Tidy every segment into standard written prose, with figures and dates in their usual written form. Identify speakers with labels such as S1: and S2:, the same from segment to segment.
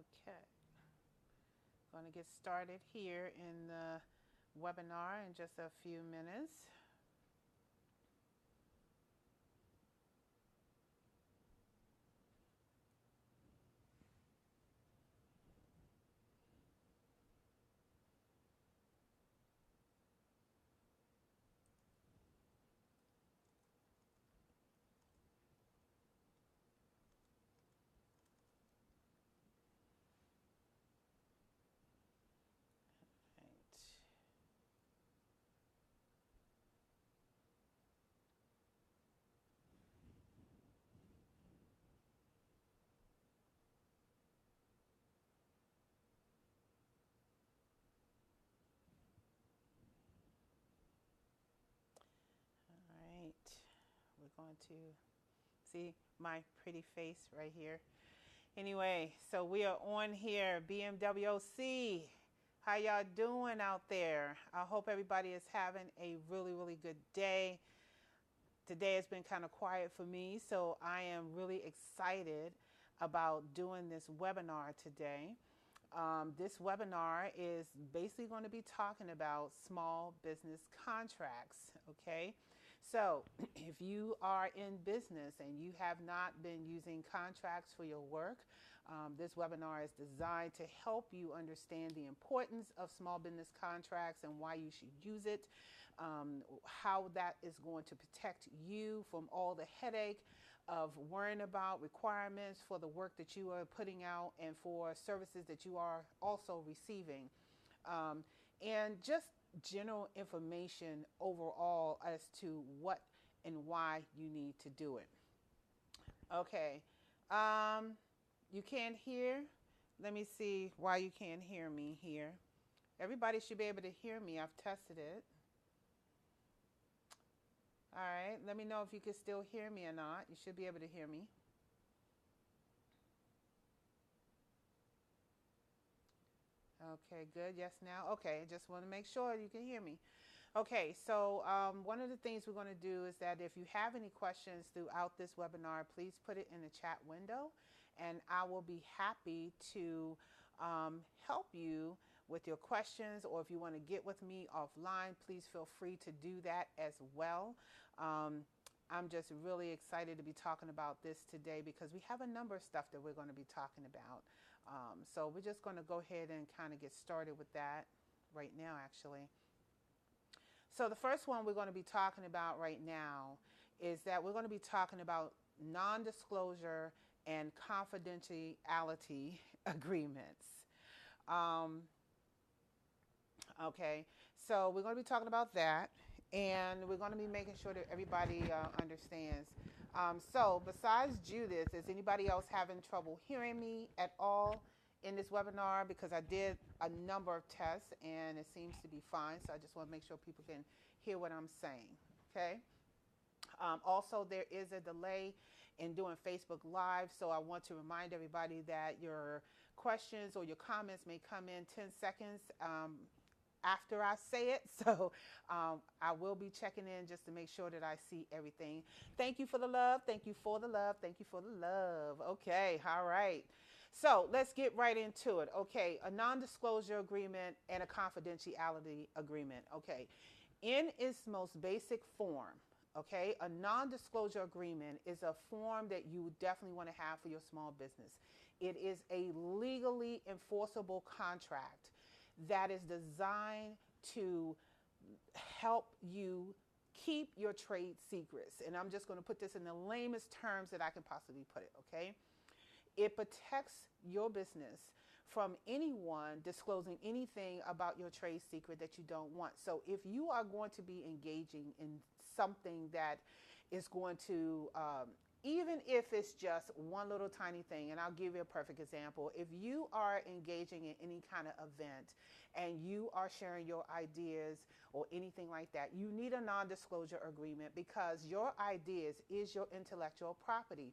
S1: Okay, going to get started here in the webinar in just a few minutes. Right. All right. We're going to see my pretty face right here. Anyway, so we are on here, BMWOC. How y'all doing out there? I hope everybody is having a really, really good day. Today has been kind of quiet for me, so I am really excited about doing this webinar today. This webinar is basically going to be talking about small business contracts, okay? So if you are in business and you have not been using contracts for your work, this webinar is designed to help you understand the importance of small business contracts and why you should use it, how that is going to protect you from all the headache of worrying about requirements for the work that you are putting out and for services that you are also receiving. And just general information overall as to what and why you need to do it. Okay. You can't hear? Let me see why you can't hear me here. Everybody should be able to hear me. I've tested it. All right. Let me know if you can still hear me or not. You should be able to hear me. Okay, good. Yes, now. Okay, just want to make sure you can hear me. Okay, so one of the things we're going to do is that if you have any questions throughout this webinar, please put it in the chat window, and I will be happy to help you with your questions, or if you want to get with me offline, please feel free to do that as well. I'm just really excited to be talking about this today because we have a number of stuff that we're going to be talking about. So we're just going to go ahead and kind of get started with that right now, actually. So the first one we're going to be talking about right now is that we're going to be talking about non-disclosure and confidentiality agreements. Okay, so we're going to be talking about that, and we're going to be making sure that everybody understands. So besides Judith, is anybody else having trouble hearing me at all in this webinar? Because I did a number of tests and it seems to be fine, so I just want to make sure people can hear what I'm saying, okay? Also, there is a delay in doing Facebook Live, so I want to remind everybody that your questions or your comments may come in 10 seconds after I say it. So I will be checking in just to make sure that I see everything. Thank you for the love. Thank you for the love. Thank you for the love. Okay. All right. So let's get right into it. Okay. A non-disclosure agreement and a confidentiality agreement. Okay. In its most basic form, okay, a non-disclosure agreement is a form that you definitely want to have for your small business. It is a legally enforceable contract that is designed to help you keep your trade secrets. And I'm just going to put this in the lamest terms that I can possibly put it, okay? It protects your business from anyone disclosing anything about your trade secret that you don't want. So if you are going to be engaging in something that is going to even if it's just one little tiny thing, and I'll give you a perfect example. If you are engaging in any kind of event and you are sharing your ideas or anything like that, you need a non-disclosure agreement because your ideas is your intellectual property.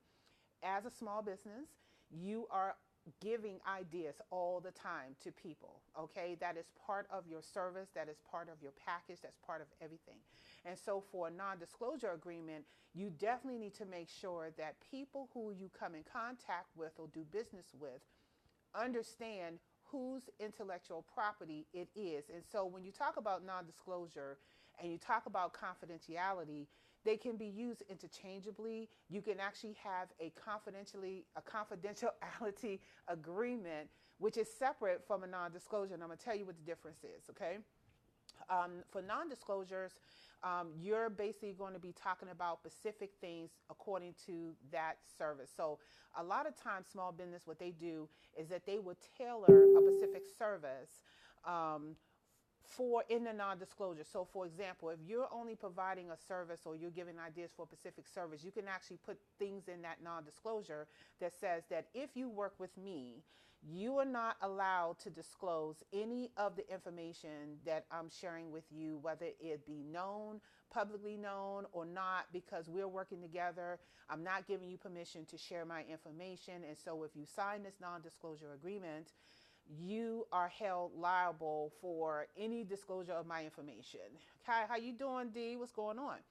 S1: As a small business, you are giving ideas all the time to people, okay? That is part of your service, that is part of your package, that's part of everything. And so for a non-disclosure agreement, you definitely need to make sure that people who you come in contact with or do business with understand whose intellectual property it is. And so when you talk about non-disclosure and you talk about confidentiality, they can be used interchangeably. You can actually have a confidentiality agreement, which is separate from a non-disclosure. And I'm going to tell you what the difference is, okay? For non-disclosures, you're basically going to be talking about specific things according to that service. So a lot of times small business, what they do is that they would tailor a specific service for in the non-disclosure. So for example, if you're only providing a service or you're giving ideas for a specific service, you can actually put things in that non-disclosure that says that if you work with me, you are not allowed to disclose any of the information that I'm sharing with you, whether it be known, publicly known or not, because we're working together. I'm not giving you permission to share my information. And so if you sign this non-disclosure agreement, you are held liable for any disclosure of my information. Okay, how you doing, D? What's going on?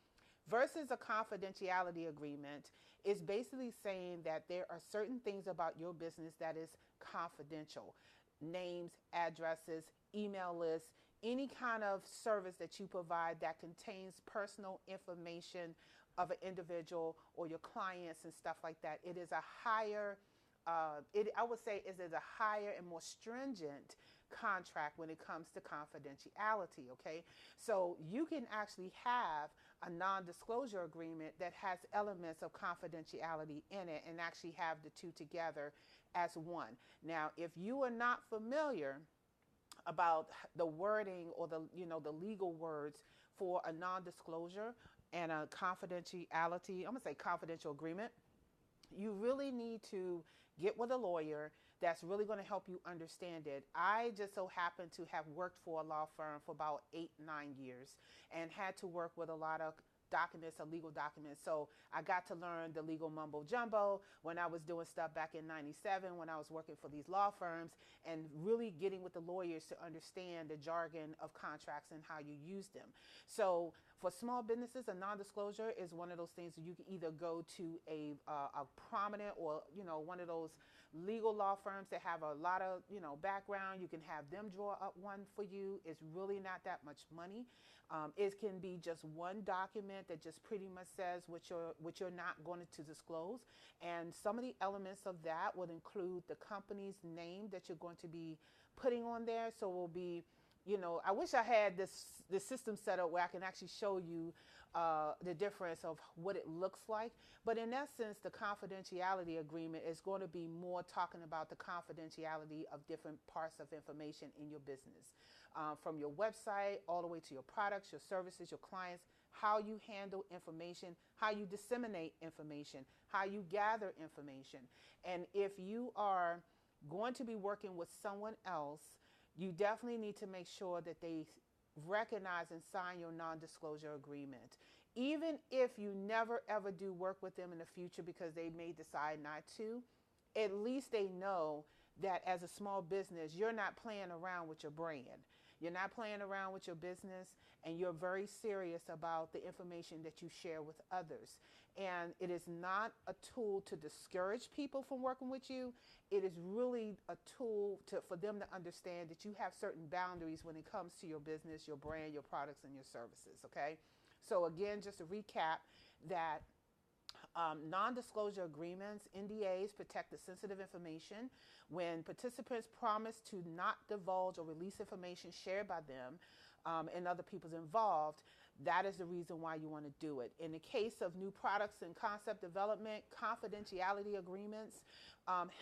S1: Versus a confidentiality agreement is basically saying that there are certain things about your business that is confidential. Names, addresses, email lists, any kind of service that you provide that contains personal information of an individual or your clients and stuff like that. It is a higher I would say it is a higher and more stringent contract when it comes to confidentiality, okay? So you can actually have a non-disclosure agreement that has elements of confidentiality in it and actually have the two together as one. Now, if you are not familiar about the wording or the legal words for a non-disclosure and a confidentiality, I'm going to say confidential agreement, you really need to get with a lawyer that's really going to help you understand it. I just so happen to have worked for a law firm for about 8-9 years and had to work with a lot of documents, legal documents. So I got to learn the legal mumbo jumbo when I was doing stuff back in 97 when I was working for these law firms, and really getting with the lawyers to understand the jargon of contracts and how you use them. So for small businesses, a non-disclosure is one of those things that you can either go to a prominent or one of those legal law firms that have a lot of background. You can have them draw up one for you. It's really not that much money. It can be just one document that just pretty much says what you're not going to disclose, and some of the elements of that would include the company's name that you're going to be putting on there. So it will be, I wish I had this system set up where I can actually show you the difference of what it looks like. But in essence, the confidentiality agreement is going to be more talking about the confidentiality of different parts of information in your business. From your website all the way to your products, your services, your clients, how you handle information, how you disseminate information, how you gather information. And if you are going to be working with someone else, you definitely need to make sure that they recognize and sign your non-disclosure agreement. Even if you never ever do work with them in the future because they may decide not to, at least they know that as a small business, you're not playing around with your brand. You're not playing around with your business, and you're very serious about the information that you share with others. And it is not a tool to discourage people from working with you. It is really a tool for them to understand that you have certain boundaries when it comes to your business, your brand, your products, and your services, okay? So again, just to recap that non-disclosure agreements, NDAs, protect the sensitive information. When participants promise to not divulge or release information shared by them and other people's involved, that is the reason why you want to do it. In the case of new products and concept development, confidentiality agreements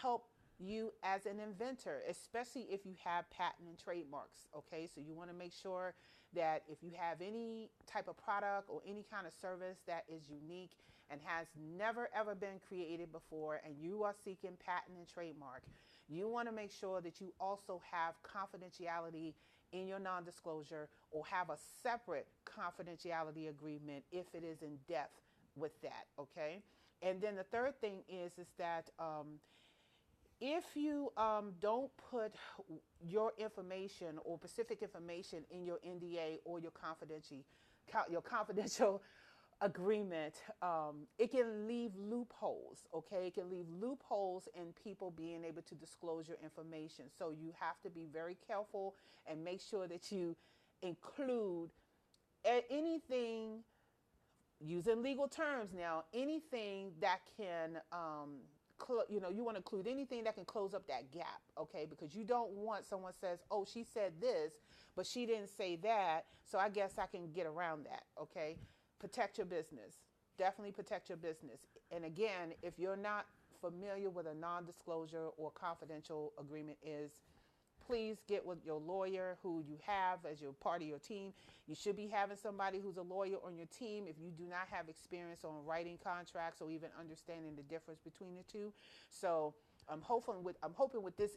S1: help you as an inventor, especially if you have patent and trademarks, okay? So you want to make sure that if you have any type of product or any kind of service that is unique and has never ever been created before, and you are seeking patent and trademark, you want to make sure that you also have confidentiality in your non-disclosure, or have a separate confidentiality agreement if it is in depth with that, okay? And then the third thing is that if you don't put your information or specific information in your NDA or your confidential agreement, it can leave loopholes, okay? It can leave loopholes in people being able to disclose your information. So you have to be very careful and make sure that you include anything, using legal terms now, anything that can, you want to include anything that can close up that gap, okay? Because you don't want someone says, oh, she said this, but she didn't say that, so I guess I can get around that, okay? Protect your business. Definitely protect your business. And again, if you're not familiar with a non-disclosure or confidential agreement is, please get with your lawyer who you have as your part of your team. You should be having somebody who's a lawyer on your team if you do not have experience on writing contracts or even understanding the difference between the two. So I'm hoping with this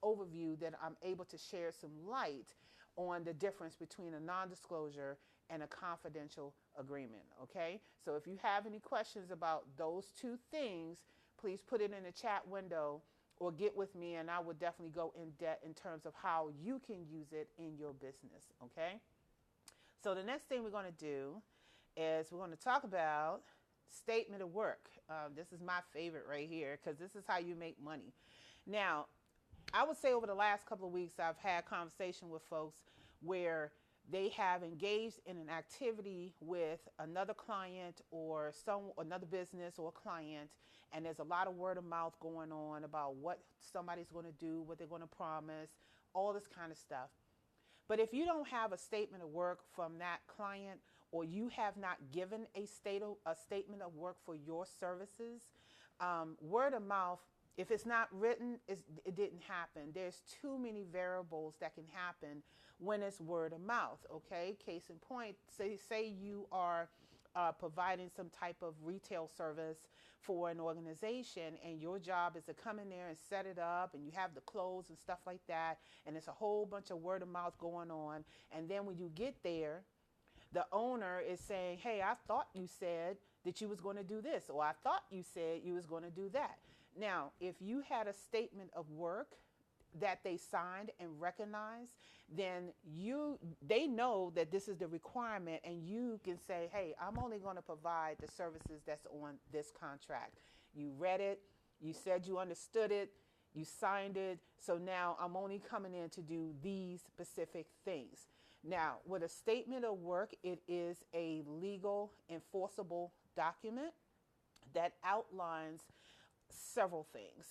S1: overview that I'm able to share some light on the difference between a non-disclosure and a confidential agreement. Okay, so if you have any questions about those two things, please put it in the chat window or get with me, and I will definitely go in depth in terms of how you can use it in your business. Okay, so the next thing we're going to do is we're going to talk about statement of work. This is my favorite right here because this is how you make money. Now, I would say over the last couple of weeks, I've had conversation with folks where they have engaged in an activity with another client or another business or client, and there's a lot of word of mouth going on about what somebody's going to do, what they're going to promise, all this kind of stuff. But if you don't have a statement of work from that client, or you have not given a statement of work for your services, word of mouth, if it's not written, it didn't happen. There's too many variables that can happen when it's word of mouth, okay? Case in point, say you are providing some type of retail service for an organization, and your job is to come in there and set it up, and you have the clothes and stuff like that, and it's a whole bunch of word of mouth going on. And then when you get there, the owner is saying, hey, I thought you said that you was going to do this, or I thought you said you was going to do that. Now, if you had a statement of work that they signed and recognized, then they know that this is the requirement, and you can say, hey, I'm only going to provide the services that's on this contract. You read it, you said you understood it, you signed it, so now I'm only coming in to do these specific things. Now, with a statement of work, it is a legal enforceable document that outlines several things.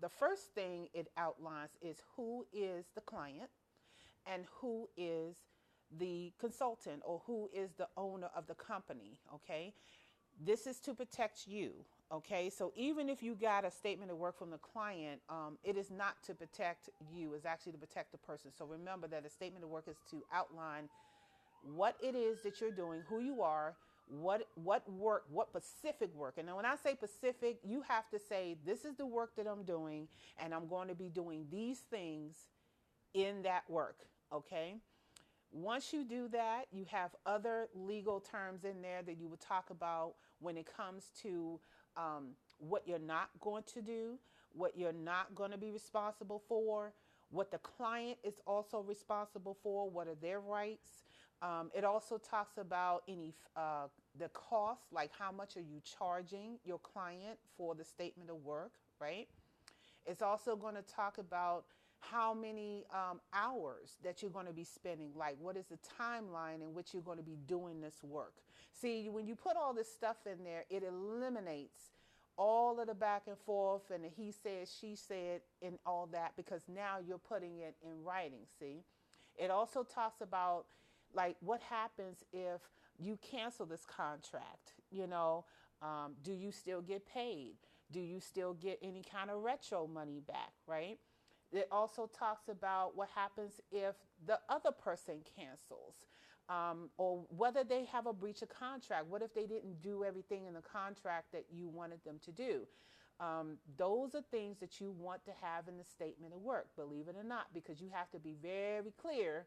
S1: The first thing it outlines is who is the client and who is the consultant, or who is the owner of the company, okay? This is to protect you, okay? So even if you got a statement of work from the client, it is not to protect you, it's actually to protect the person. So remember that a statement of work is to outline what it is that you're doing, who you are, what work, what specific work. And then when I say specific, you have to say, this is the work that I'm doing, and I'm going to be doing these things in that work, okay? Once you do that, you have other legal terms in there that you would talk about when it comes to what you're not going to do, what you're not going to be responsible for, what the client is also responsible for, what are their rights. It also talks about the cost, like how much are you charging your client for the statement of work, right? It's also going to talk about how many hours that you're going to be spending, like what is the timeline in which you're going to be doing this work. See, when you put all this stuff in there, it eliminates all of the back and forth and the he said, she said, and all that, because now you're putting it in writing, see? It also talks about, like, what happens if you cancel this contract, do you still get paid? Do you still get any kind of retro money back, right? It also talks about what happens if the other person cancels, or whether they have a breach of contract. What if they didn't do everything in the contract that you wanted them to do? Those are things that you want to have in the statement of work, believe it or not, because you have to be very clear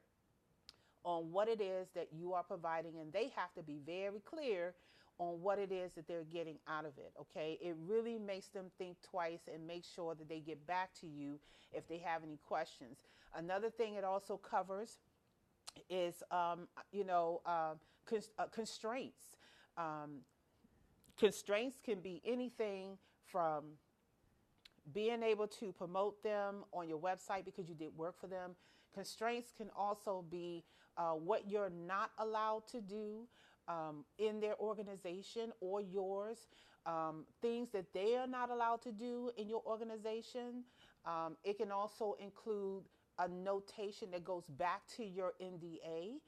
S1: on what it is that you are providing, and they have to be very clear on what it is that they're getting out of it, okay? It really makes them think twice and make sure that they get back to you if they have any questions. Another thing it also covers is, constraints. Um, Constraints can be anything from being able to promote them on your website because you did work for them. Constraints can also be what you're not allowed to do in their organization or yours, things that they are not allowed to do in your organization. It can also include a notation that goes back to your NDA.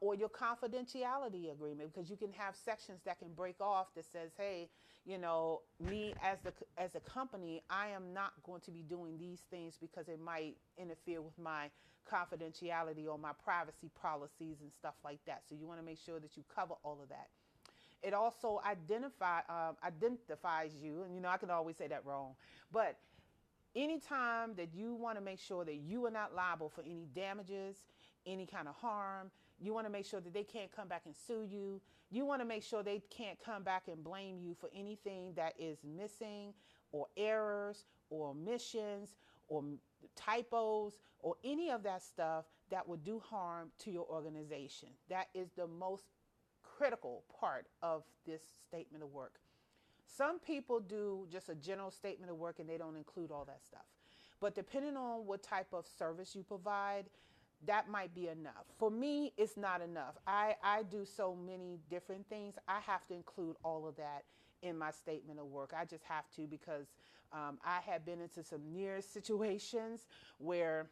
S1: Or your confidentiality agreement, because you can have sections that can break off that says, hey, me as a company, I am not going to be doing these things because it might interfere with my confidentiality or my privacy policies and stuff like that. So you want to make sure that you cover all of that. It also identifies you, and I can always say that wrong, but anytime that you want to make sure that you are not liable for any damages, any kind of harm, you want to make sure that they can't come back and sue you. You want to make sure they can't come back and blame you for anything that is missing or errors or omissions or typos or any of that stuff that would do harm to your organization. That is the most critical part of this statement of work. Some people do just a general statement of work and they don't include all that stuff. But depending on what type of service you provide, that might be enough. For me, it's not enough. I do so many different things. I have to include all of that in my statement of work. I just have to, because I have been into some near situations where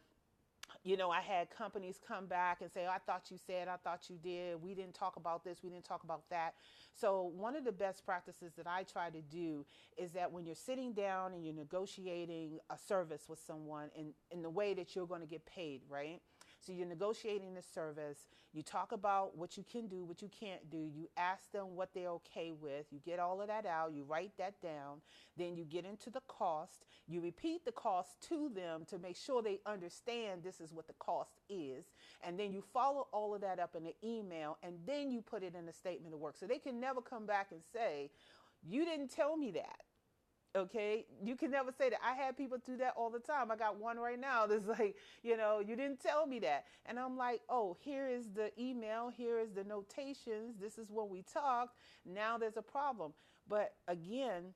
S1: I had companies come back and say, oh, I thought you said, I thought you did. We didn't talk about this. We didn't talk about that. So one of the best practices that I try to do is that when you're sitting down and you're negotiating a service with someone in the way that you're going to get paid, right? So you're negotiating the service. You talk about what you can do, what you can't do. You ask them what they're okay with. You get all of that out. You write that down. Then you get into the cost. You repeat the cost to them to make sure they understand this is what the cost is. And then you follow all of that up in an email, and then you put it in a statement of work. So they can never come back and say, you didn't tell me that. Okay, you can never say that. I had people do that all the time. I got one right now that's like, you didn't tell me that. And I'm like, oh, here is the email. Here is the notations. This is what we talked. Now there's a problem. But again,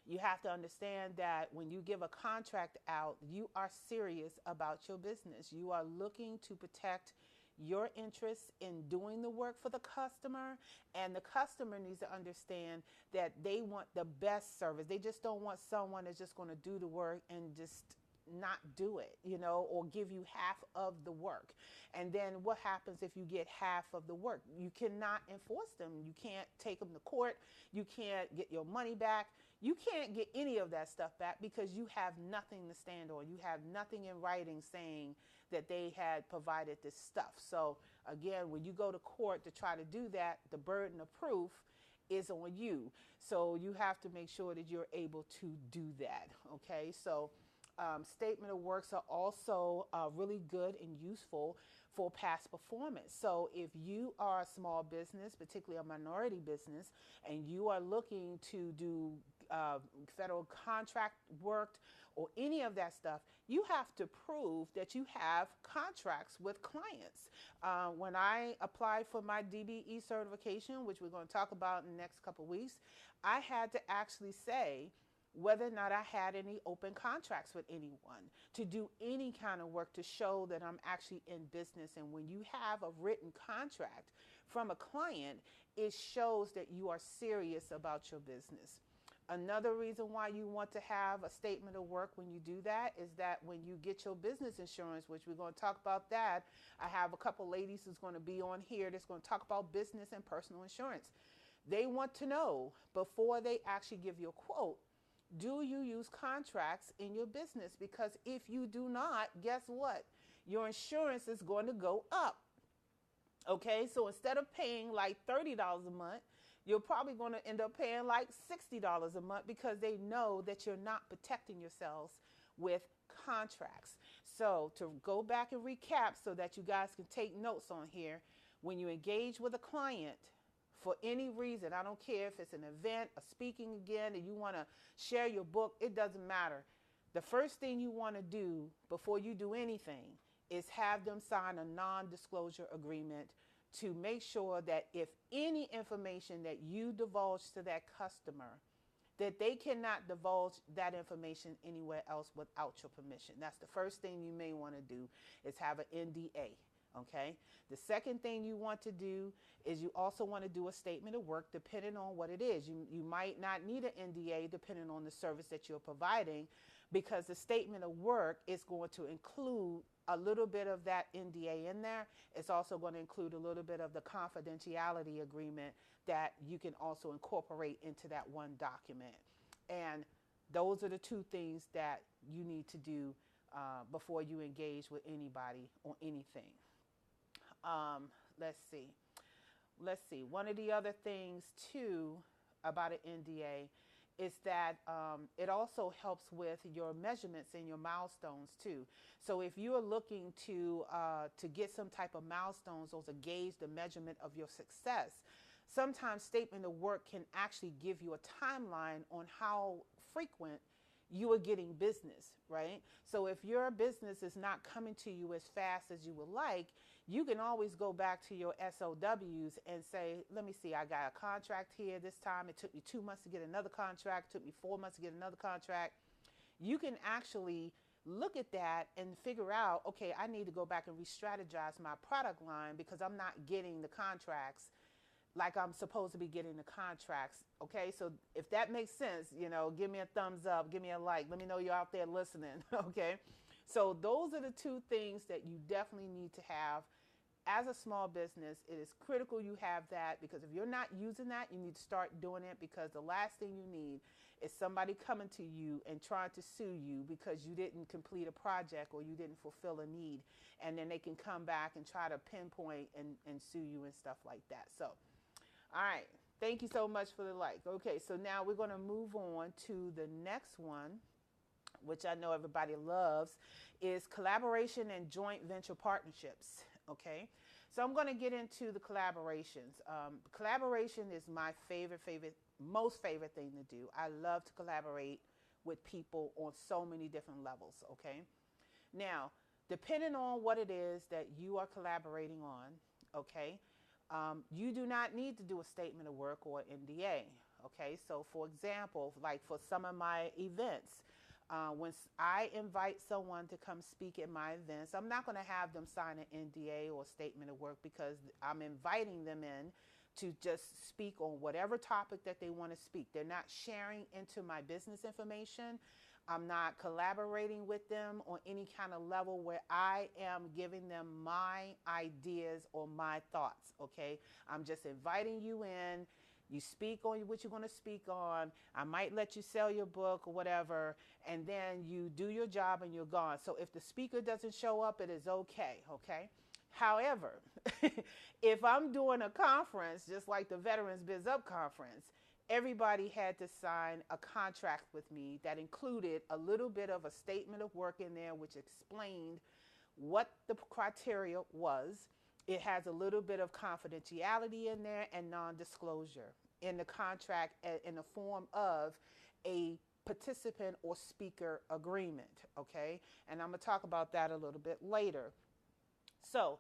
S1: you have to understand that when you give a contract out, you are serious about your business. You are looking to protect your interests in doing the work for the customer, and the customer needs to understand that they want the best service. They just don't want someone that's just going to do the work and just not do it, or give you half of the work. And then what happens if you get half of the work? You cannot enforce them. You can't take them to court. You can't get your money back. You can't get any of that stuff back because you have nothing to stand on. You have nothing in writing saying that they had provided this stuff. So again, when you go to court to try to do that, the burden of proof is on you. So you have to make sure that you're able to do that. Okay, so statement of works are also really good and useful for past performance. So if you are a small business, particularly a minority business, and you are looking to do federal contract work or any of that stuff, you have to prove that you have contracts with clients. When I applied for my DBE certification, which we're going to talk about in the next couple of weeks, I had to actually say whether or not I had any open contracts with anyone to do any kind of work to show that I'm actually in business. And when you have a written contract from a client, it shows that you are serious about your business. Another reason why you want to have a statement of work when you do that is that when you get your business insurance, which we're going to talk about that, I have a couple ladies who's going to be on here that's going to talk about business and personal insurance. They want to know before they actually give you a quote, do you use contracts in your business? Because if you do not, guess what? Your insurance is going to go up. Okay, so instead of paying like $30 a month, you're probably going to end up paying like $60 a month because they know that you're not protecting yourselves with contracts. So to go back and recap so that you guys can take notes on here, when you engage with a client for any reason, I don't care if it's an event, a speaking again, and you want to share your book, it doesn't matter. The first thing you want to do before you do anything is have them sign a non-disclosure agreement to make sure that if any information that you divulge to that customer, that they cannot divulge that information anywhere else without your permission. That's the first thing you may want to do, is have an NDA. Okay. The second thing you want to do is you also want to do a statement of work, depending on what it is. You might not need an NDA depending on the service that you're providing, because the statement of work is going to include a little bit of that NDA in there. It's also going to include a little bit of the confidentiality agreement that you can also incorporate into that one document. And those are the two things that you need to do before you engage with anybody on anything. Let's see. One of the other things too about an NDA is that it also helps with your measurements and your milestones too. So if you are looking to get some type of milestones or to gauge the measurement of your success, sometimes statement of work can actually give you a timeline on how frequent you are getting business, right? So if your business is not coming to you as fast as you would like, you can always go back to your SOWs and say, let me see, I got a contract here this time. It took me 2 months to get another contract. It took me 4 months to get another contract. You can actually look at that and figure out, okay, I need to go back and re-strategize my product line because I'm not getting the contracts like I'm supposed to be getting the contracts. Okay, so if that makes sense, give me a thumbs up, give me a like, let me know you're out there listening. Okay, so those are the two things that you definitely need to have as a small business. It is critical you have that, because if you're not using that, you need to start doing it, because the last thing you need is somebody coming to you and trying to sue you because you didn't complete a project or you didn't fulfill a need, and then they can come back and try to pinpoint and sue you and stuff like that. So all right, thank you so much for the like. Okay, so now we're going to move on to the next one, which I know everybody loves, is collaboration and joint venture partnerships. Okay, so I'm going to get into the collaborations. Collaboration is my most favorite thing to do. I love to collaborate with people on so many different levels. Okay, now, depending on what it is that you are collaborating on, okay, you do not need to do a statement of work or NDA. Okay, so for example, like for some of my events, when I invite someone to come speak at my events, I'm not going to have them sign an NDA or statement of work, because I'm inviting them in to just speak on whatever topic that they want to speak. They're not sharing into my business information. I'm not collaborating with them on any kind of level where I am giving them my ideas or my thoughts, okay? I'm just inviting you in. You speak on what you're going to speak on. I might let you sell your book or whatever, and then you do your job and you're gone. So if the speaker doesn't show up, it is okay, okay? However, if I'm doing a conference, just like the Veterans Biz Up conference, everybody had to sign a contract with me that included a little bit of a statement of work in there, which explained what the criteria was. It has a little bit of confidentiality in there and non-disclosure in the contract in the form of a participant or speaker agreement, okay? And I'm going to talk about that a little bit later. So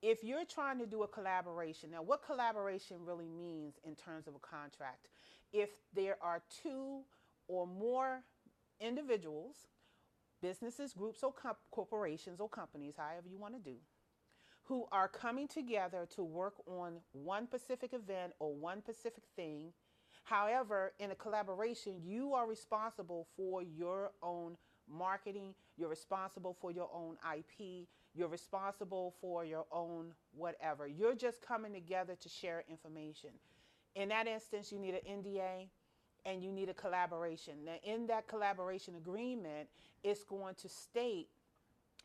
S1: if you're trying to do a collaboration, now what collaboration really means in terms of a contract, if there are two or more individuals, businesses, groups, or corporations or companies, however you want to do, who are coming together to work on one specific event or one specific thing. However, in a collaboration, you are responsible for your own marketing, you're responsible for your own IP, you're responsible for your own whatever. You're just coming together to share information. In that instance, you need an NDA and you need a collaboration. Now, in that collaboration agreement, it's going to state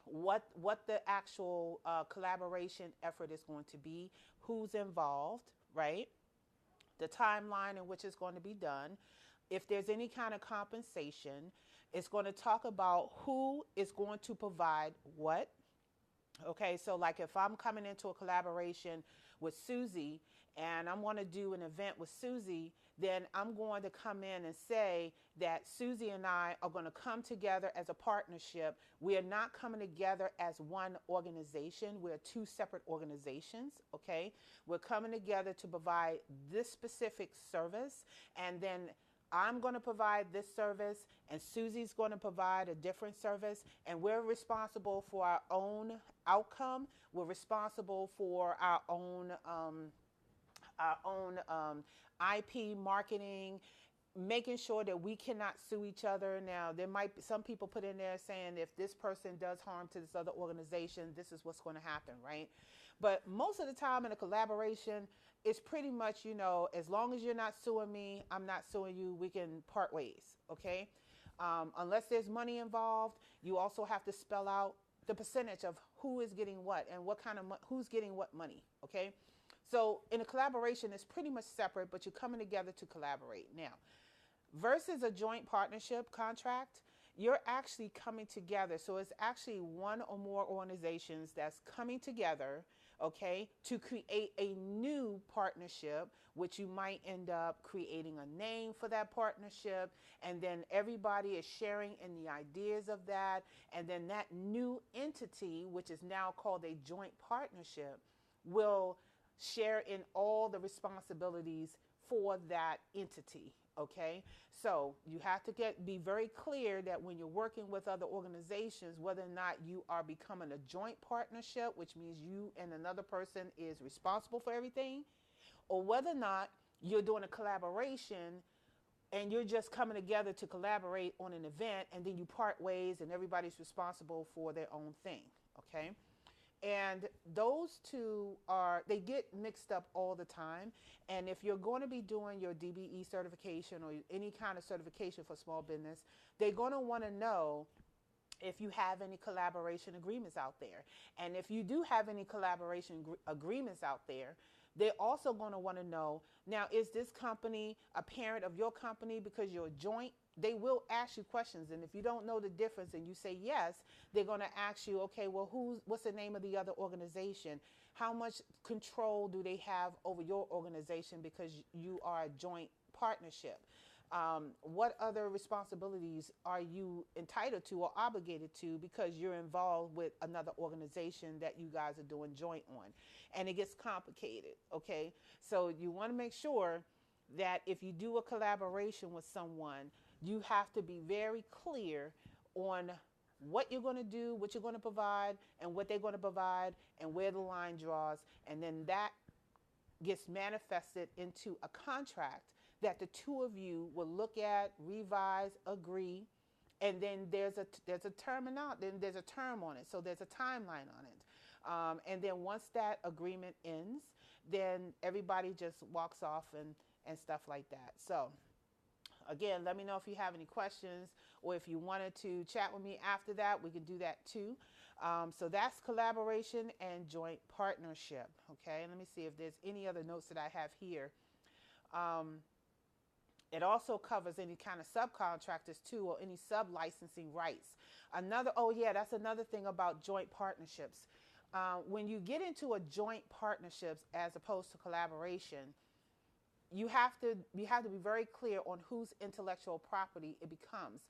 S1: what the actual collaboration effort is going to be, who's involved, right? The timeline in which it's going to be done. If there's any kind of compensation, it's going to talk about who is going to provide what, Okay, so like if I'm coming into a collaboration with Susie and I'm going to do an event with Susie, then I'm going to come in and say that Susie and I are going to come together as a partnership. We are not coming together as one organization. We're two separate organizations, okay? We're coming together to provide this specific service, and then I'm going to provide this service, and Susie's going to provide a different service, and we're responsible for our own outcome. We're responsible for our own IP marketing, making sure that we cannot sue each other. Now, there might be some people put in there saying if this person does harm to this other organization, this is what's going to happen, right? But most of the time in a collaboration, it's pretty much, as long as you're not suing me, I'm not suing you, we can part ways, okay? Unless there's money involved, you also have to spell out the percentage of who is getting what and what kind of who's getting what money, okay? So in a collaboration, it's pretty much separate, but you're coming together to collaborate. Now, versus a joint partnership contract, you're actually coming together. So it's actually one or more organizations that's coming together, okay, to create a new partnership, which you might end up creating a name for that partnership. And then everybody is sharing in the ideas of that. And then that new entity, which is now called a joint partnership, will share in all the responsibilities for that entity. Okay, so you have to be very clear that when you're working with other organizations, whether or not you are becoming a joint partnership, which means you and another person is responsible for everything, or whether or not you're doing a collaboration and you're just coming together to collaborate on an event and then you part ways and everybody's responsible for their own thing. Okay. And those two they get mixed up all the time. And if you're going to be doing your DBE certification or any kind of certification for small business, they're going to want to know if you have any collaboration agreements out there. And if you do have any collaboration agreements out there, they're also going to want to know, now, is this company a parent of your company because you're joint? They will ask you questions. And if you don't know the difference and you say yes, they're going to ask you, okay, well, what's the name of the other organization? How much control do they have over your organization because you are a joint partnership? What other responsibilities are you entitled to or obligated to because you're involved with another organization that you guys are doing joint on? And it gets complicated, okay? So you want to make sure that if you do a collaboration with someone, you have to be very clear on what you're going to do, what you're going to provide, and what they're going to provide, and where the line draws. And then that gets manifested into a contract that the two of you will look at, revise, agree, and then there's a term then there's a term on it. So there's a timeline on it. And then once that agreement ends, then everybody just walks off and stuff like that. So again, let me know if you have any questions or if you wanted to chat with me after that, we can do that too. So that's collaboration and joint partnership. Okay, and let me see if there's any other notes that I have here. It also covers any kind of subcontractors too, or any sub-licensing rights. That's another thing about joint partnerships. When you get into a joint partnerships as opposed to collaboration, you have to be very clear on whose intellectual property it becomes.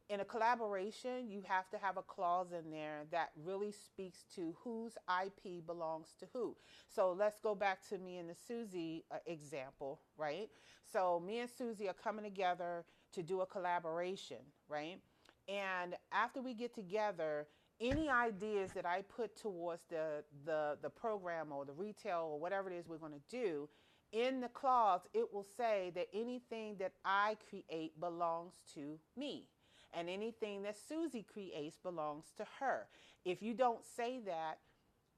S1: In a collaboration, you have to have a clause in there that really speaks to whose IP belongs to who. So let's go back to me and the Susie example, right? So me and Susie are coming together to do a collaboration, right? And after we get together, any ideas that I put towards the program or the retail or whatever it is we're going to do, in the clause, it will say that anything that I create belongs to me. And anything that Susie creates belongs to her. If you don't say that,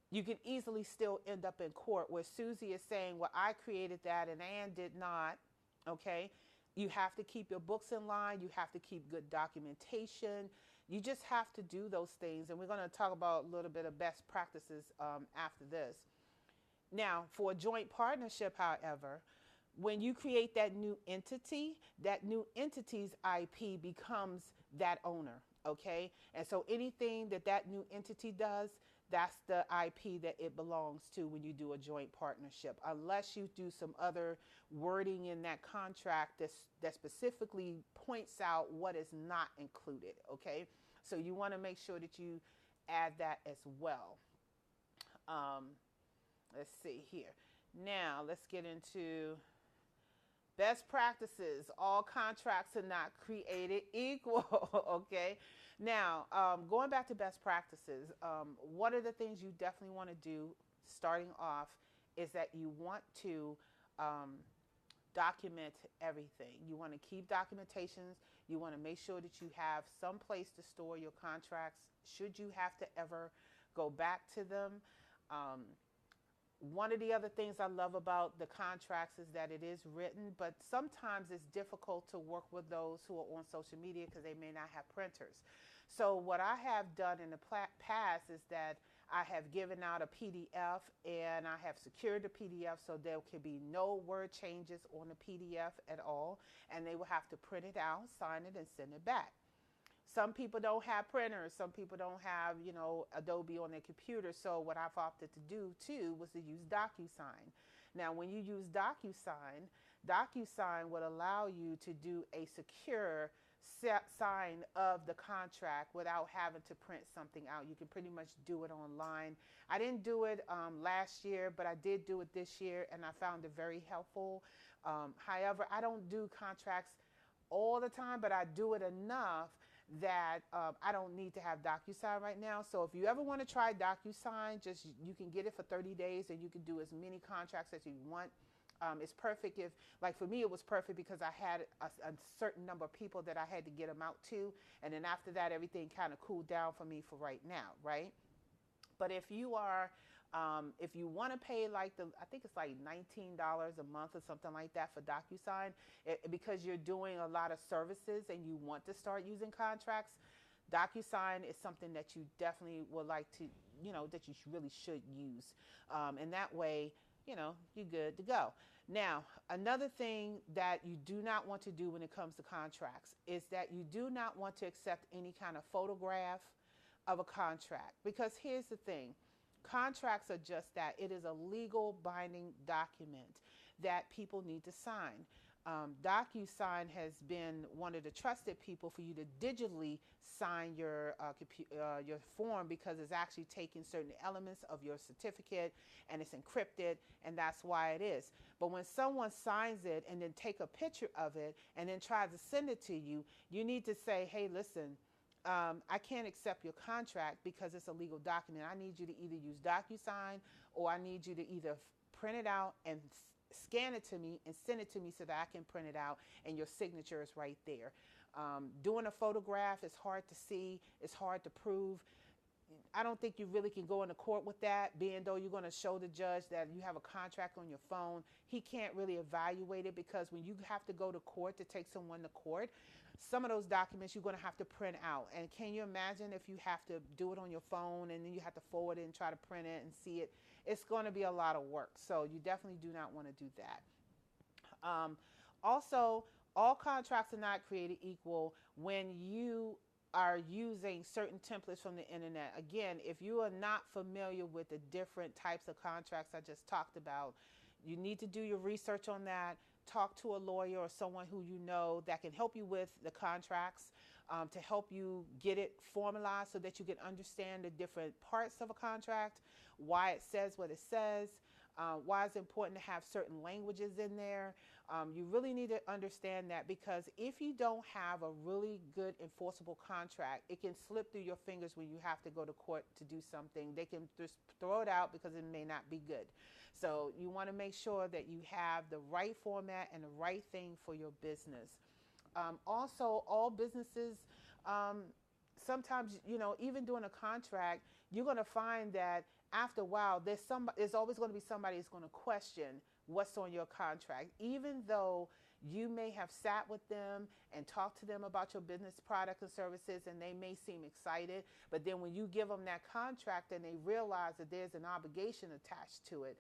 S1: you can easily still end up in court where Susie is saying, well, I created that and Ann did not. Okay? You have to keep your books in line. You have to keep good documentation. You just have to do those things. And we're going to talk about a little bit of best practices after this. Now, for a joint partnership, however, when you create that new entity's IP becomes that owner, okay? And so anything that new entity does, that's the IP that it belongs to when you do a joint partnership, unless you do some other wording in that contract that specifically points out what is not included. Okay, so you want to make sure that you add that as well. Um, let's see here. Now let's get into best practices. All contracts are not created equal. Okay. Now, going back to best practices, one of the things you definitely want to do starting off is that you want to document everything. You want to keep documentations. You want to make sure that you have some place to store your contracts should you have to ever go back to them. One of the other things I love about the contracts is that it is written, but sometimes it's difficult to work with those who are on social media because they may not have printers. So what I have done in the past is that I have given out a PDF and I have secured the PDF so there can be no word changes on the PDF at all, and they will have to print it out, sign it, and send it back. Some people don't have printers. Some people don't have, Adobe on their computer. So what I've opted to do too was to use Docusign. Now, when you use Docusign, Docusign would allow you to do a secure sign of the contract without having to print something out. You can pretty much do it online. I didn't do it last year, but I did do it this year, and I found it very helpful. However, I don't do contracts all the time, but I do it enough that I don't need to have Docusign right now. So if you ever want to try Docusign, you can get it for 30 days and you can do as many contracts as you want. It's perfect if, like for me, it was perfect because I had a certain number of people that I had to get them out to. And then after that, everything kind of cooled down for me for right now, right? But if you want to pay I think it's like $19 a month or something like that for Docusign, because you're doing a lot of services and you want to start using contracts, Docusign is something that you definitely would like to, that you really should use. And that way, you're good to go. Now, another thing that you do not want to do when it comes to contracts is that you do not want to accept any kind of photograph of a contract, because here's the thing. Contracts are just that. It is a legal binding document that people need to sign. Docusign has been one of the trusted people for you to digitally sign your form, because it's actually taking certain elements of your certificate and it's encrypted, and that's why it is. But when someone signs it and then take a picture of it and then tries to send it to you, you need to say, hey, listen, I can't accept your contract because it's a legal document. I need you to either use Docusign, or I need you to either print it out and scan it to me and send it to me so that I can print it out and your signature is right there. Doing a photograph is hard to see. It's hard to prove. I don't think you really can go into court with that, being though you're going to show the judge that you have a contract on your phone. He can't really evaluate it, because when you have to go to court to take someone to court, some of those documents you're going to have to print out. And can you imagine if you have to do it on your phone and then you have to forward it and try to print it and see it? It's going to be a lot of work. So you definitely do not want to do that. Also, all contracts are not created equal when you are using certain templates from the internet. Again, if you are not familiar with the different types of contracts I just talked about, you need to do your research on that. Talk to a lawyer or someone who you know that can help you with the contracts, to help you get it formalized so that you can understand the different parts of a contract, why it says what it says, why it's important to have certain languages in there. You really need to understand that, because if you don't have a really good enforceable contract, it can slip through your fingers when you have to go to court to do something. They can just throw it out because it may not be good. So you want to make sure that you have the right format and the right thing for your business. Also, all businesses, sometimes, even doing a contract, you're going to find that after a while, there's always going to be somebody who's going to question what's on your contract, even though you may have sat with them and talked to them about your business products and services, and they may seem excited. But then when you give them that contract and they realize that there's an obligation attached to it,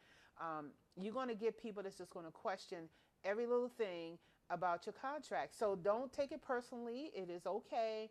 S1: you're going to get people that's just going to question every little thing about your contract. So don't take it personally. It is okay.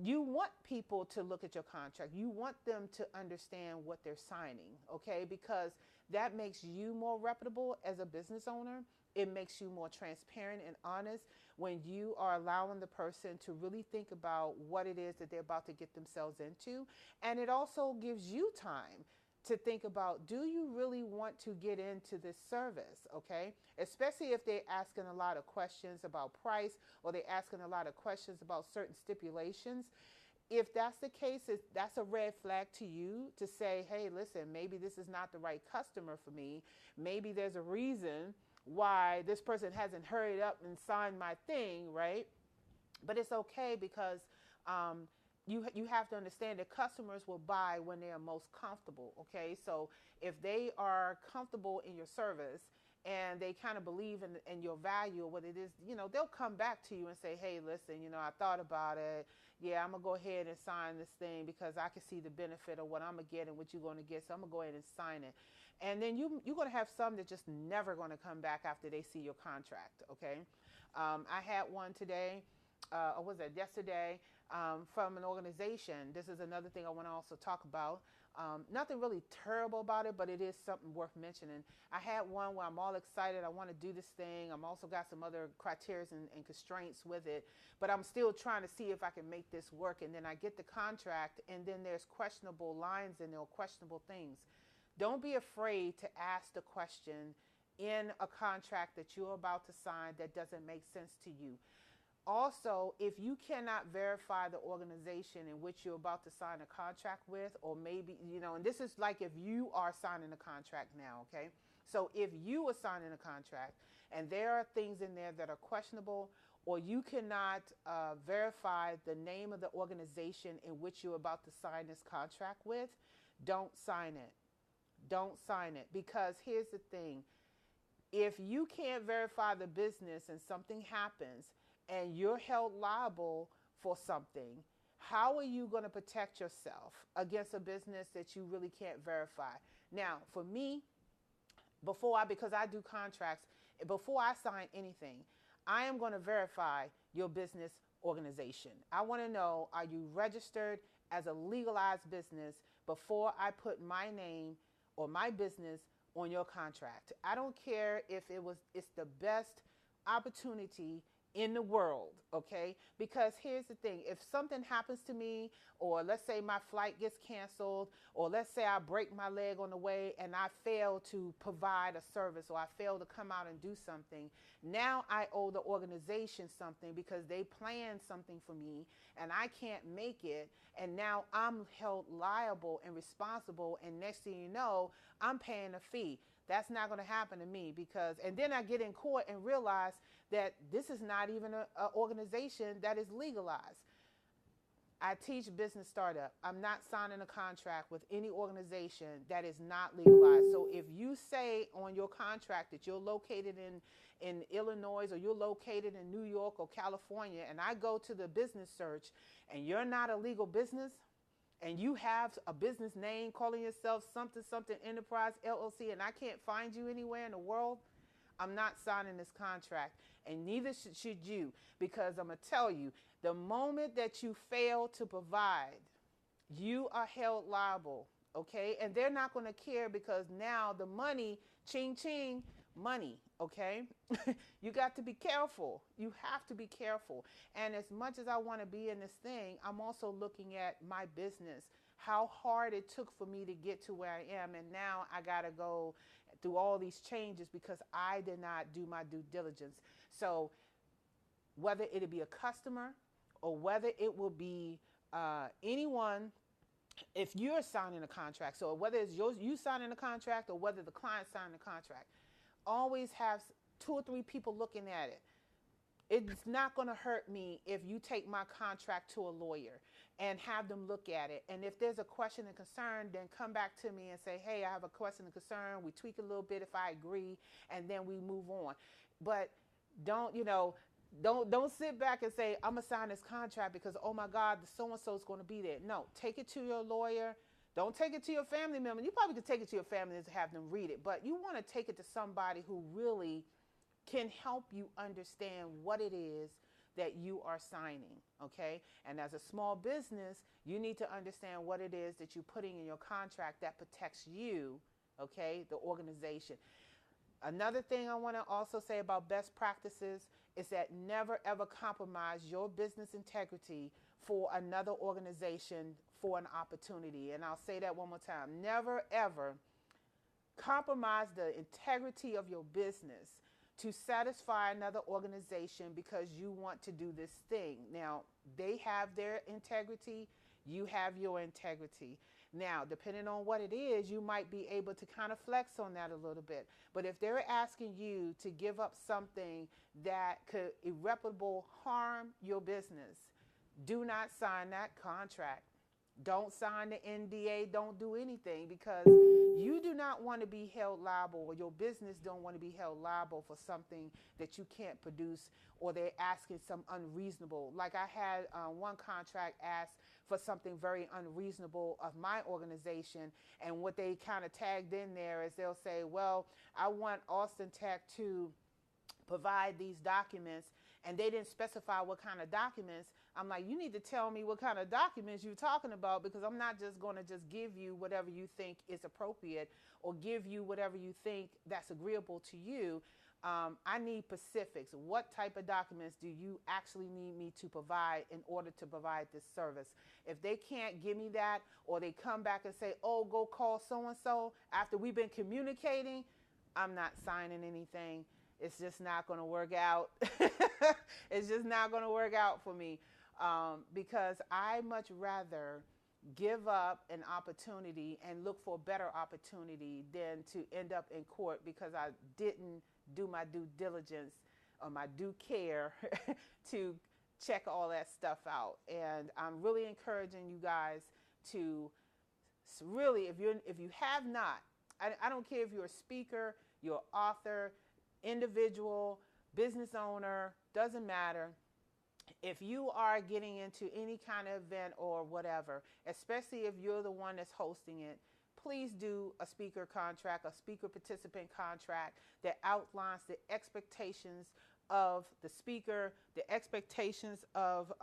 S1: you want people to look at your contract. You want them to understand what they're signing, okay? Because that makes you more reputable as a business owner. It makes you more transparent and honest when you are allowing the person to really think about what it is that they're about to get themselves into. And it also gives you time to think about, do you really want to get into this service, okay? Especially if they're asking a lot of questions about price, or they're asking a lot of questions about certain stipulations. If that's the case, that's a red flag to you to say, hey, listen, maybe this is not the right customer for me. Maybe there's a reason why this person hasn't hurried up and signed my thing, right? But it's okay, because you have to understand that customers will buy when they are most comfortable, okay? So if they are comfortable in your service and they kind of believe in your value or what it is, they'll come back to you and say, hey, listen, I thought about it. Yeah, I'm going to go ahead and sign this thing because I can see the benefit of what I'm going to get and what you're going to get. So I'm going to go ahead and sign it. And then you're going to have some that just never going to come back after they see your contract, okay? I had one today, or was it yesterday, from an organization. This is another thing I want to also talk about. Nothing really terrible about it, but it is something worth mentioning. I had one where I'm all excited. I want to do this thing. I'm also got some other criteria and constraints with it, but I'm still trying to see if I can make this work. And then I get the contract, and then there's questionable lines in there, or questionable things. Don't be afraid to ask the question in a contract that you're about to sign that doesn't make sense to you. Also, if you cannot verify the organization in which you're about to sign a contract with, or maybe, and this is like if you are signing a contract now, okay? So if you are signing a contract and there are things in there that are questionable, or you cannot verify the name of the organization in which you're about to sign this contract with, don't sign it. Don't sign it, because here's the thing. If you can't verify the business and something happens and you're held liable for something, how are you going to protect yourself against a business that you really can't verify? Now, for me, because I do contracts, before I sign anything, I am going to verify your business organization. I want to know, are you registered as a legalized business before I put my name or my business on your contract? I don't care if it's the best opportunity in the world, okay? Because here's the thing. If something happens to me, or let's say my flight gets canceled, or let's say I break my leg on the way and I fail to provide a service, or I fail to come out and do something, now I owe the organization something because they planned something for me and I can't make it, and now I'm held liable and responsible, and next thing you know, I'm paying a fee. That's not going to happen to me, and then I get in court and realize that this is not even an organization that is legalized. I teach business startup. I'm not signing a contract with any organization that is not legalized. So if you say on your contract that you're located in Illinois, or you're located in New York or California, and I go to the business search and you're not a legal business, and you have a business name calling yourself something Enterprise LLC, and I can't find you anywhere in the world, I'm not signing this contract, and neither should you, because I'm going to tell you, the moment that you fail to provide, you are held liable, okay? And they're not going to care, because now the money, ching ching, money, okay? You got to be careful. You have to be careful. And as much as I want to be in this thing, I'm also looking at my business, how hard it took for me to get to where I am, and now I got to go through all these changes because I did not do my due diligence. So whether it'll be a customer, or whether it will be anyone, if you're signing a contract, so whether it's you signing a contract or whether the client signing a contract, always have 2 or 3 people looking at it. It's not going to hurt me if you take my contract to a lawyer and have them look at it. And if there's a question and concern, then come back to me and say, hey, I have a question and concern. We tweak a little bit if I agree, and then we move on. But don't sit back and say, I'm going to sign this contract because, oh my God, the so-and-so is going to be there. No, take it to your lawyer. Don't take it to your family member. You probably could take it to your family and have them read it, but you want to take it to somebody who really can help you understand what it is that you are signing, okay? And as a small business, you need to understand what it is that you're putting in your contract that protects you, okay, the organization. Another thing I want to also say about best practices is that never ever compromise your business integrity for another organization for an opportunity. And I'll say that one more time. Never ever compromise the integrity of your business to satisfy another organization because you want to do this thing. Now, they have their integrity, you have your integrity. Now, depending on what it is, you might be able to kind of flex on that a little bit. But if they're asking you to give up something that could irreparable harm your business, do not sign that contract. Don't sign the NDA. Don't do anything, because you do not want to be held liable, or your business don't want to be held liable for something that you can't produce, or they're asking some unreasonable. Like I had one contract ask for something very unreasonable of my organization, and what they kind of tagged in there is they'll say, well, I want Austin Tech to provide these documents, and they didn't specify what kind of documents. I'm like, you need to tell me what kind of documents you're talking about, because I'm not just going to just give you whatever you think is appropriate, or give you whatever you think that's agreeable to you. I need specifics. What type of documents do you actually need me to provide in order to provide this service? If they can't give me that, or they come back and say, oh, go call so-and-so after we've been communicating, I'm not signing anything. It's just not going to work out. It's just not going to work out for me, because I much rather give up an opportunity and look for a better opportunity than to end up in court because I didn't do my due diligence or my due care to check all that stuff out. And I'm really encouraging you guys to really, if you have not, I don't care if you're a speaker, you're an author, individual, business owner, doesn't matter. If you are getting into any kind of event or whatever, especially if you're the one that's hosting it, please do a speaker contract, a speaker participant contract that outlines the expectations of the speaker, the expectations of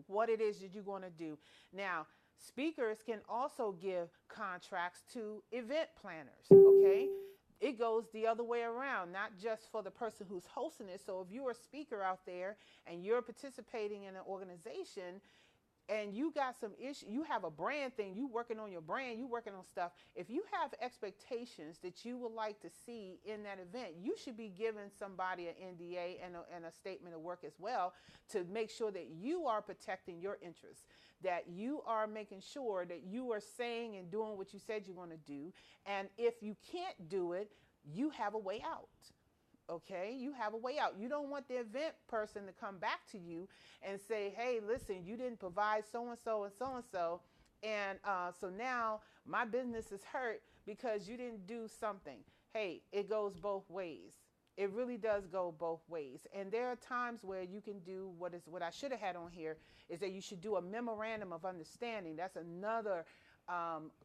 S1: what it is that you're going to do. Now, speakers can also give contracts to event planners, okay? It goes the other way around, not just for the person who's hosting it. So if you're a speaker out there and you're participating in an organization and you got some issue, you have a brand thing, you working on your brand, you working on stuff. If you have expectations that you would like to see in that event, you should be giving somebody an NDA and a statement of work as well, to make sure that you are protecting your interests, that you are making sure that you are saying and doing what you said you're going to do. And if you can't do it, you have a way out. Okay, you have a way out. You don't want the event person to come back to you and say, hey, listen, you didn't provide so-and-so and so-and-so. And so now my business is hurt because you didn't do something. Hey, it goes both ways. It really does go both ways. And there are times where you can do what I should have had on here is that you should do a memorandum of understanding. That's another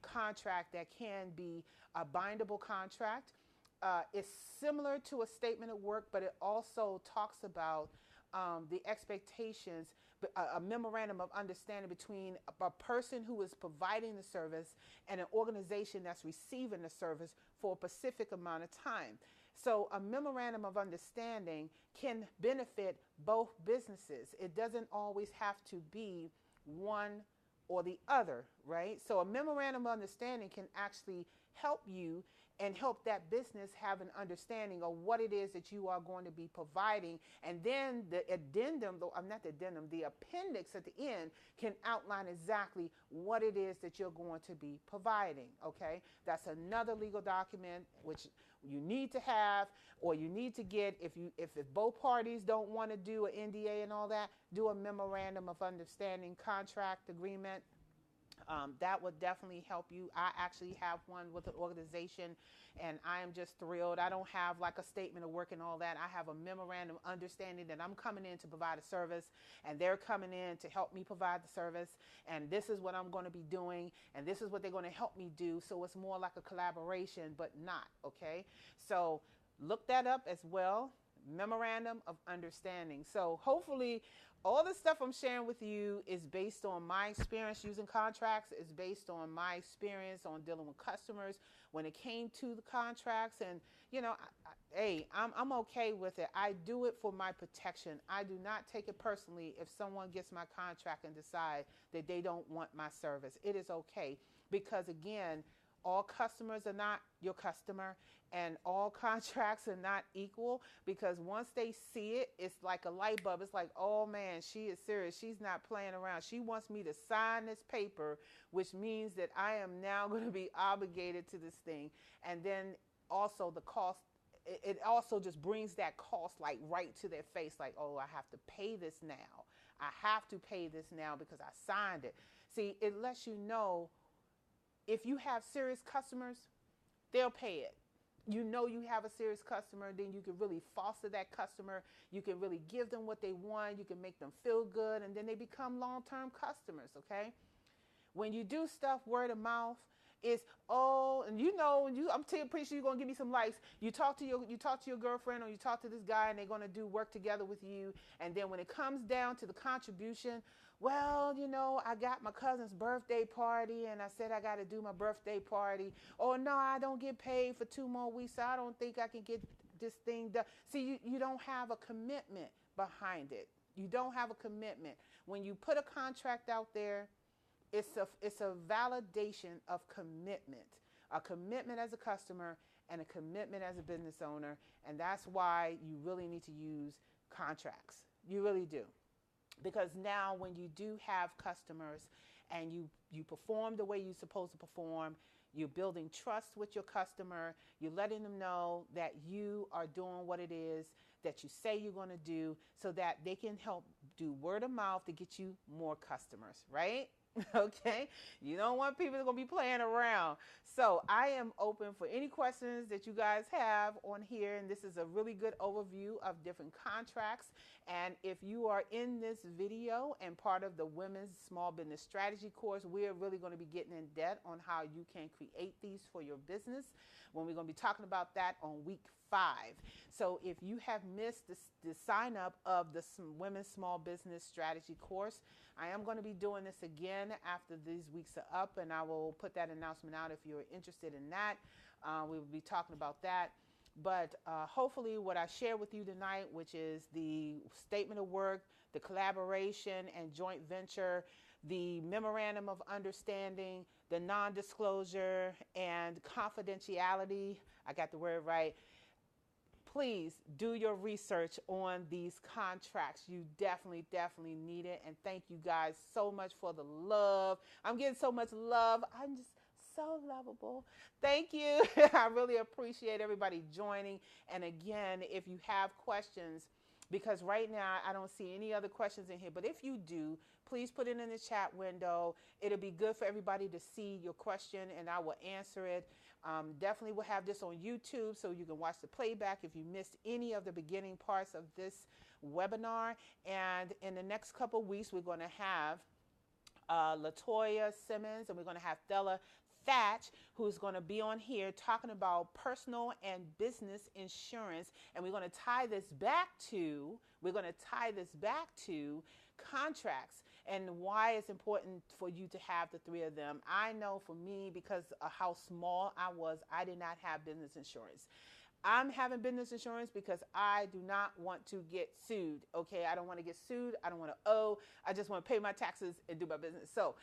S1: contract that can be a bindable contract. It's similar to a statement of work, but it also talks about the expectations, a memorandum of understanding between a person who is providing the service and an organization that's receiving the service for a specific amount of time. So a memorandum of understanding can benefit both businesses. It doesn't always have to be one or the other, right? So a memorandum of understanding can actually help you and help that business have an understanding of what it is that you are going to be providing. And then the addendum, the appendix at the end can outline exactly what it is that you're going to be providing, okay? That's another legal document which you need to have, or you need to get, if both parties don't want to do an NDA and all that, do a memorandum of understanding contract agreement. That would definitely help you. I actually have one with an organization, and I am just thrilled. I don't have like a statement of work and all that. I have a memorandum of understanding that I'm coming in to provide a service, and they're coming in to help me provide the service, and this is what I'm going to be doing, and this is what they're going to help me do. So it's more like a collaboration, but not, okay? So look that up as well. Memorandum of understanding. So hopefully all the stuff I'm sharing with you is based on my experience using contracts, is based on my experience on dealing with customers when it came to the contracts. And, you know, hey, I'm okay with it. I do it for my protection. I do not take it personally if someone gets my contract and decide that they don't want my service. It is okay because, again, all customers are not your customer, and all contracts are not equal, because once they see it, it's like a light bulb. It's like, oh man, she is serious. She's not playing around. She wants me to sign this paper, which means that I am now going to be obligated to this thing. And then also the cost, it also just brings that cost like right to their face. Like, oh, I have to pay this now. I have to pay this now because I signed it. See, it lets you know if you have serious customers, they'll pay it. You know you have a serious customer, then you can really foster that customer. You can really give them what they want. You can make them feel good, and then they become long-term customers, okay? When you do stuff word of mouth, it's, oh, and you know, I'm pretty sure you're gonna give me some likes. You talk to your girlfriend, or you talk to this guy, and they're gonna do work together with you. And then when it comes down to the contribution, well, you know, I got my cousin's birthday party, and I said I got to do my birthday party. Oh no, I don't get paid for 2 more weeks, so I don't think I can get this thing done. See, you don't have a commitment behind it. You don't have a commitment. When you put a contract out there, it's a validation of commitment, a commitment as a customer and a commitment as a business owner. And that's why you really need to use contracts. You really do. Because now when you do have customers and you perform the way you're supposed to perform, you're building trust with your customer, you're letting them know that you are doing what it is that you say you're going to do, so that they can help do word of mouth to get you more customers, right? Okay, you don't want people that are going to be playing around. So I am open for any questions that you guys have on here, and this is a really good overview of different contracts. And if you are in this video and part of the Women's Small Business Strategy course, we're really going to be getting in depth on how you can create these for your business, when we're going to be talking about that on week 5. So if you have missed the sign up of the Women's Small Business Strategy course, I am going to be doing this again after these weeks are up, and I will put that announcement out if you're interested in that. We will be talking about that. But hopefully what I share with you tonight, which is the statement of work, the collaboration and joint venture, the memorandum of understanding, the non-disclosure, and confidentiality, I got the word right. Please do your research on these contracts. You definitely need it. And thank you guys so much for the love. I'm getting so much love. I'm just so lovable. Thank you. I really appreciate everybody joining. And again, if you have questions, because right now I don't see any other questions in here, but if you do, please put it in the chat window. It'll be good for everybody to see your question, and I will answer it. Definitely will have this on YouTube so you can watch the playback if you missed any of the beginning parts of this webinar. And in the next couple of weeks, we're going to have Latoya Simmons, and we're going to have Thella Thatch, who's going to be on here talking about personal and business insurance. And we're going to tie this back to contracts and why it's important for you to have the 3 of them. I know for me, because of how small I was, I did not have business insurance. I'm having business insurance because I do not want to get sued. Okay, I don't want to get sued. I don't want to owe. I just want to pay my taxes and do my business. So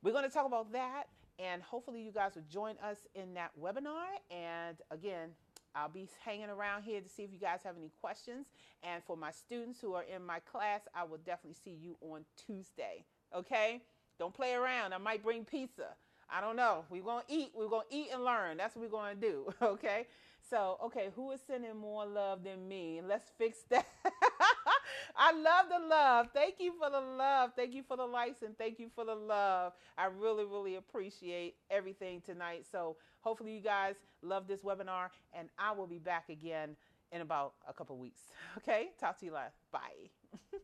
S1: we're going to talk about that, and hopefully you guys will join us in that webinar. And again, I'll be hanging around here to see if you guys have any questions. And for my students who are in my class, I will definitely see you on Tuesday. Okay? Don't play around. I might bring pizza. I don't know. We're going to eat. We're going to eat and learn. That's what we're going to do. Okay? So, okay, who is sending more love than me? Let's fix that. I love the love. Thank you for the love. Thank you for the likes, and thank you for the love. I really appreciate everything tonight. So hopefully you guys love this webinar, and I will be back again in about a couple weeks. Okay? Talk to you later. Bye.